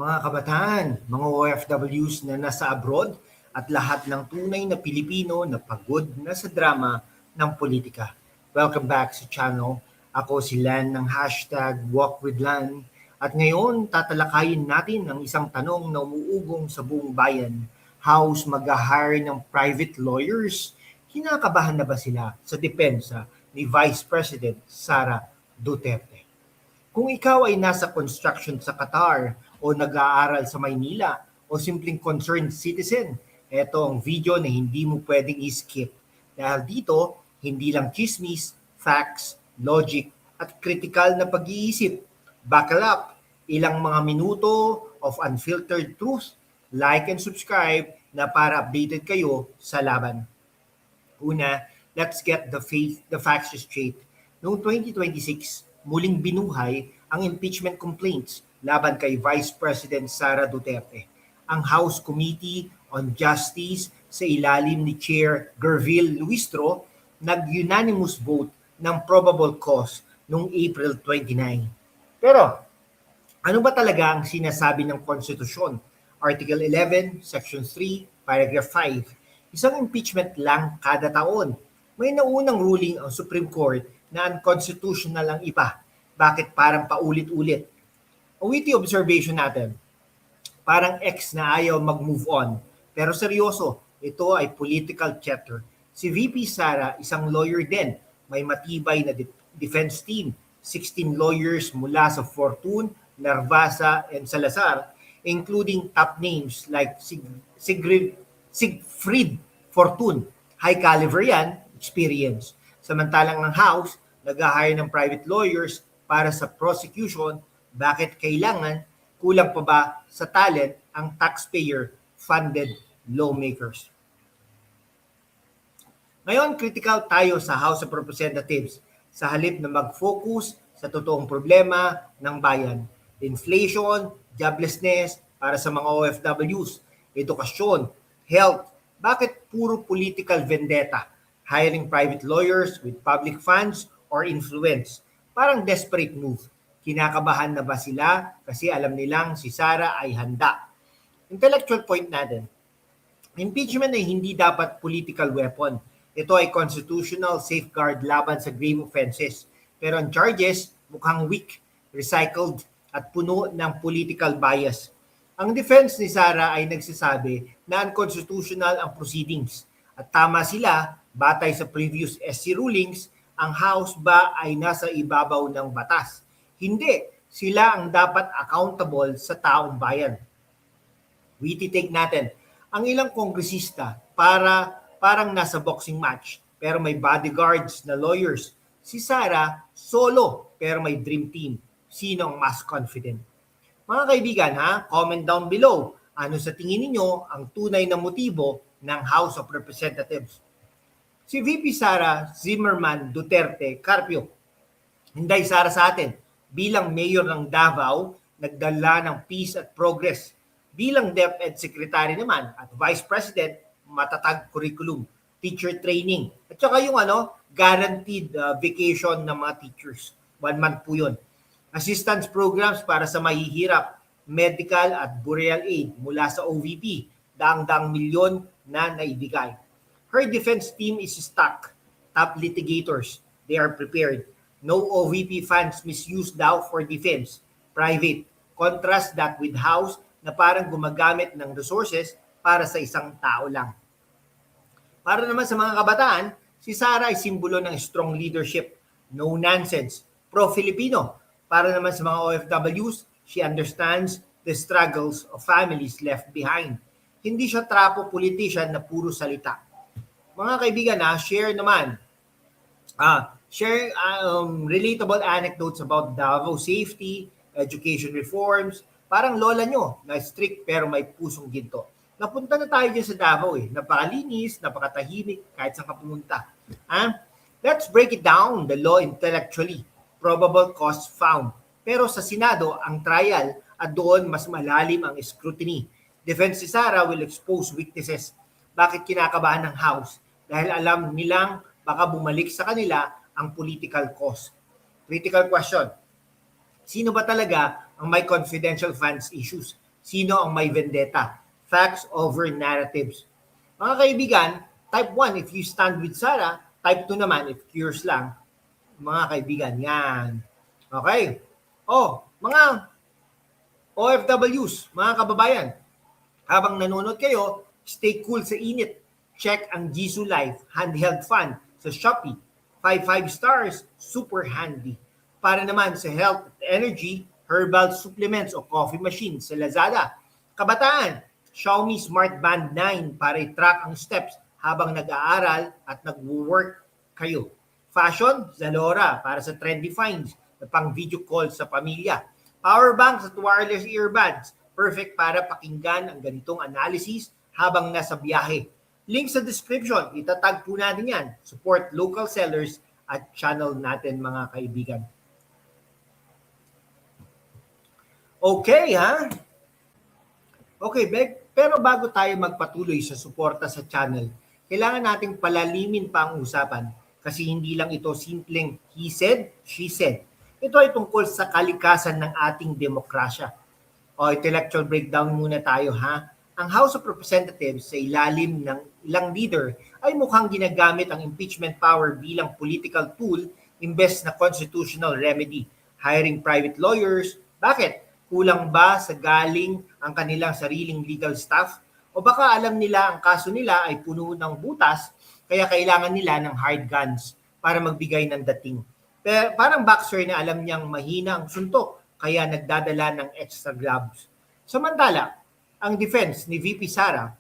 Mga kabataan, mga OFWs na nasa abroad at lahat ng tunay na Pilipino na pagod na sa drama ng politika. Welcome back sa channel. Ako si Lan ng #WalkWithLan at ngayon tatalakayin natin ang isang tanong na umuugong sa buong bayan. How's mag-hire ng private lawyers? Kinakabahan na ba sila sa depensa ni Vice President Sara Duterte? Kung ikaw ay nasa construction sa Qatar o nag-aaral sa Maynila o simpleng concerned citizen, ito ang video na hindi mo pwedeng i-skip. Dahil dito, hindi lang chismis, facts, logic, at critical na pag-iisip. Buckle up, ilang mga minuto of unfiltered truth, like and subscribe na para updated kayo sa laban. Una, let's get the facts straight. Noong 2026, muling binuhay ang impeachment complaints laban kay Vice President Sara Duterte. Ang House Committee on Justice sa ilalim ni Chair Gervil Luistro nag-unanimous vote ng probable cause noong April 29. Pero ano ba talaga ang sinasabi ng konstitusyon? Article 11, Section 3, Paragraph 5. Isang impeachment lang kada taon. May naunang ruling ang Supreme Court na unconstitutional ang iba. Bakit parang paulit-ulit? Ang witty observation natin, parang ex na ayaw mag-move on. Pero seryoso, ito ay political chatter. Si VP Sara, isang lawyer din. May matibay na defense team. 16 lawyers mula sa Fortune, Narvasa, and Salazar, including top names like Siegfried Fortune. High caliber yan, experience. Samantalang ng House, nag-hire ng private lawyers para sa prosecution. Bakit kailangan? Kulang pa ba sa talent ang taxpayer-funded lawmakers? Ngayon, critical tayo sa House of Representatives sa halip na mag-focus sa totoong problema ng bayan. Inflation, joblessness para sa mga OFWs, edukasyon, health. Bakit puro political vendetta? Hiring private lawyers with public funds or influence. Parang desperate move. Kinakabahan na ba sila kasi alam nilang si Sara ay handa? Intellectual point natin. Impeachment ay hindi dapat political weapon. Ito ay constitutional safeguard laban sa grave offenses. Pero ang charges mukhang weak, recycled at puno ng political bias. Ang defense ni Sara ay nagsasabi na unconstitutional ang proceedings. At tama sila, batay sa previous SC rulings, ang House ba ay nasa ibabaw ng batas? Hindi, sila ang dapat accountable sa taong bayan. Witty take natin, ang ilang kongresista parang nasa boxing match pero may bodyguards na lawyers. Si Sara, solo pero may dream team. Sino ang mas confident? Mga kaibigan, comment down below. Ano sa tingin ninyo ang tunay na motibo ng House of Representatives? Si VP Sara Zimmerman Duterte Carpio, hinday Sara sa atin. Bilang mayor ng Davao, nagdala ng peace at progress. Bilang DepEd Secretary naman at Vice President, matatag curriculum, teacher training. At saka yung guaranteed vacation ng mga teachers. 1 month po yun. Assistance programs para sa mahihirap, medical at burial aid mula sa OVP, daang-daang milyon na naibigay. Her defense team is stuck. Top litigators, they are prepared. No OVP funds misused daw for defense. Private. Contrast that with House na parang gumagamit ng resources para sa isang tao lang. Para naman sa mga kabataan, si Sara ay simbolo ng strong leadership. No nonsense. Pro-Filipino. Para naman sa mga OFWs, she understands the struggles of families left behind. Hindi siya trapo politician na puro salita. Mga kaibigan, share naman. Share relatable anecdotes about Davao safety, education reforms. Parang lola nyo na strict pero may pusong ginto. Napunta na tayo dyan sa Davao Napakalinis, napakatahimik, kahit saan ka pumunta. Let's break it down, the law intellectually. Probable cause found. Pero sa Senado, ang trial at doon mas malalim ang scrutiny. Defense si Sara will expose weaknesses. Bakit kinakabahan ng House? Dahil alam nilang baka bumalik sa kanila ang political cause. Critical question. Sino ba talaga ang may confidential funds issues? Sino ang may vendetta? Facts over narratives. Mga kaibigan, type 1 if you stand with Sara, type 2 naman if curious lang. Mga kaibigan, yan. Okay. Mga OFWs, mga kababayan, habang nanonood kayo, stay cool sa init. Check ang Jisoo Life handheld fan sa Shopee. 5 stars, super handy. Para naman sa health at energy, herbal supplements o coffee machine sa Lazada. Kabataan, Xiaomi Smart Band 9 para i-track ang steps habang nag-aaral at nag-work kayo. Fashion, Zalora para sa trendy finds na pang video call sa pamilya. Power banks at wireless earbuds, perfect para pakinggan ang ganitong analysis habang nasa biyahe. Link sa description, itatag po natin yan. Support local sellers at channel natin mga kaibigan. Okay ha? Okay, pero bago tayo magpatuloy sa suporta sa channel, kailangan nating palalimin pa ang usapan kasi hindi lang ito simpleng he said, she said. Ito ay tungkol sa kalikasan ng ating demokrasya. Intellectual breakdown muna tayo ha. Ang House of Representatives sa ilalim ng ilang leader ay mukhang ginagamit ang impeachment power bilang political tool imbes na constitutional remedy. Hiring private lawyers. Bakit? Kulang ba sa galing ang kanilang sariling legal staff? O baka alam nila ang kaso nila ay puno ng butas kaya kailangan nila ng hard guns para magbigay ng dating. Pero parang boxer na alam niyang mahina ang suntok kaya nagdadala ng extra gloves. Samantala, ang defense ni VP Sara,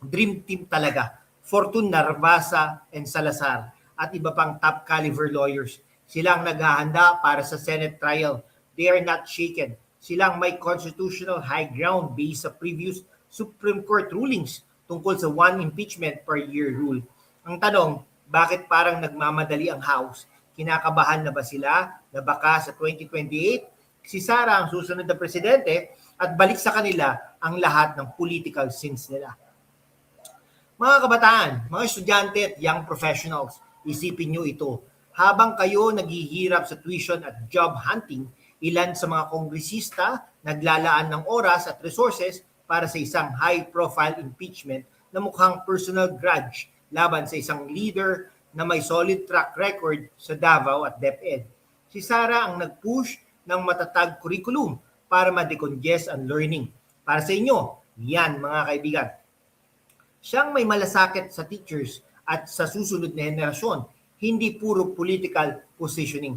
dream team talaga. Fortune Narvasa and Salazar at iba pang top caliber lawyers. Silang naghahanda para sa Senate trial. They are not shaken. Silang may constitutional high ground based sa previous Supreme Court rulings tungkol sa one impeachment per year rule. Ang tanong, bakit parang nagmamadali ang House? Kinakabahan na ba sila na baka sa 2028 si Sara ang susunod na presidente at balik sa kanila ang lahat ng political sins nila? Mga kabataan, mga estudyante at young professionals, isipin nyo ito. Habang kayo naghihirap sa tuition at job hunting, ilan sa mga kongresista naglalaan ng oras at resources para sa isang high-profile impeachment na mukhang personal grudge laban sa isang leader na may solid track record sa Davao at DepEd. Si Sara ang nag-push ng matatag curriculum para ma-decongest ang learning. Para sa inyo, yan mga kaibigan. Siyang may malasakit sa teachers at sa susunod na henerasyon, hindi puro political positioning.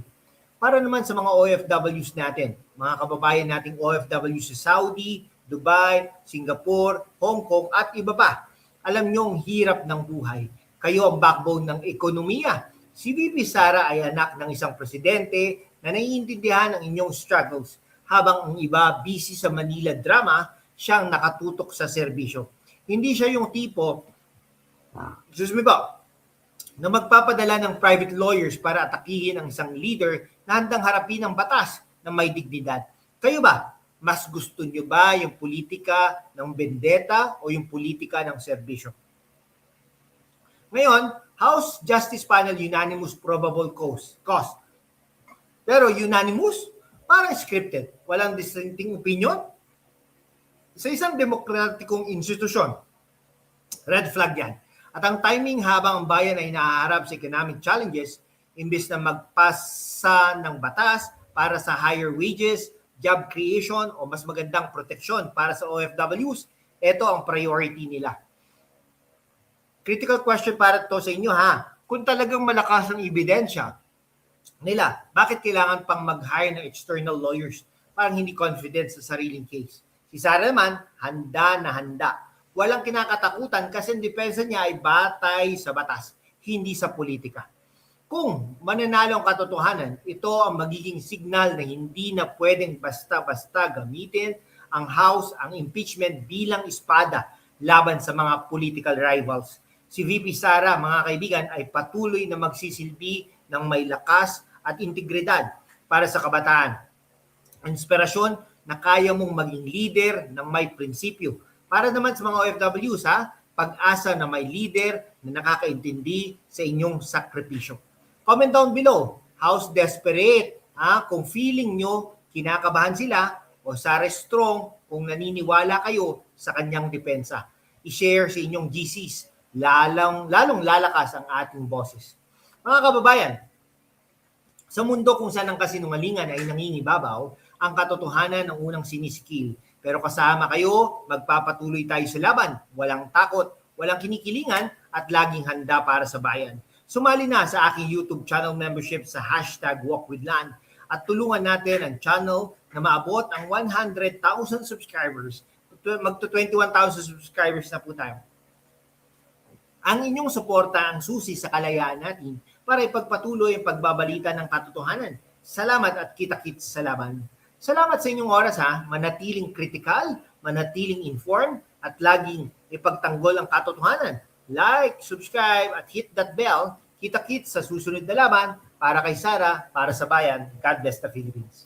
Para naman sa mga OFWs natin, mga kababayan nating OFWs sa Saudi, Dubai, Singapore, Hong Kong at iba pa. Alam nyo ang hirap ng buhay. Kayo ang backbone ng ekonomiya. Si VP Sara ay anak ng isang presidente na naiintindihan ang inyong struggles. Habang ang iba busy sa Manila drama, siyang nakatutok sa serbisyo. Hindi siya yung tipo, na magpapadala ng private lawyers para atakihin ang isang leader na handang harapin ang batas na may dignidad. Kayo ba? Mas gusto nyo ba yung politika ng vendetta o yung politika ng serbisyo? Ngayon, House Justice Panel unanimous probable cause. Pero unanimous? Parang scripted. Walang dissenting opinion? Sa isang demokratikong institusyon, red flag yan. At ang timing habang ang bayan ay nahaharap sa economic challenges, imbes na magpasa ng batas para sa higher wages, job creation o mas magandang proteksyon para sa OFWs, ito ang priority nila. Critical question para to sa inyo ha. Kung talagang malakas ang ebidensya nila, bakit kailangan pang mag-hire ng external lawyers? Parang hindi confident sa sariling case. Si Sara naman, handa na handa. Walang kinakatakutan kasi ang depensa niya ay batay sa batas, hindi sa politika. Kung mananalo ang katotohanan, ito ang magiging signal na hindi na pwedeng basta-basta gamitin ang House ang impeachment bilang espada laban sa mga political rivals. Si VP Sara, mga kaibigan, ay patuloy na magsisilbi ng may lakas at integridad para sa kabataan. Inspirasyon na kaya mong maging leader ng may prinsipyo. Para naman sa mga OFWs, pag-asa na may leader na nakakaintindi sa inyong sakripisyo. Comment down below, how's desperate? Kung feeling nyo kinakabahan sila o Sara strong kung naniniwala kayo sa kanyang depensa. I-share sa inyong GCs, lalong lalakas ang ating boses. Mga kababayan, sa mundo kung saan ang kasinungalingan ay nangingibabaw, ang katotohanan ang unang sinisikil. Pero kasama kayo, magpapatuloy tayo sa laban. Walang takot, walang kinikilingan, at laging handa para sa bayan. Sumali na sa aking YouTube channel membership sa #WalkWithLan at tulungan natin ang channel na maabot ang 100,000 subscribers. Magto 21,000 subscribers na po tayo. Ang inyong suporta ang susi sa kalayaan natin para ipagpatuloy ang pagbabalita ng katotohanan. Salamat at kita-kits sa laban. Salamat sa inyong oras ha, manatiling kritikal, manatiling informed, at laging ipagtanggol ang katotohanan. Like, subscribe, at hit that bell. Kita-kits sa susunod na laban para kay Sara, para sa bayan. God bless the Philippines.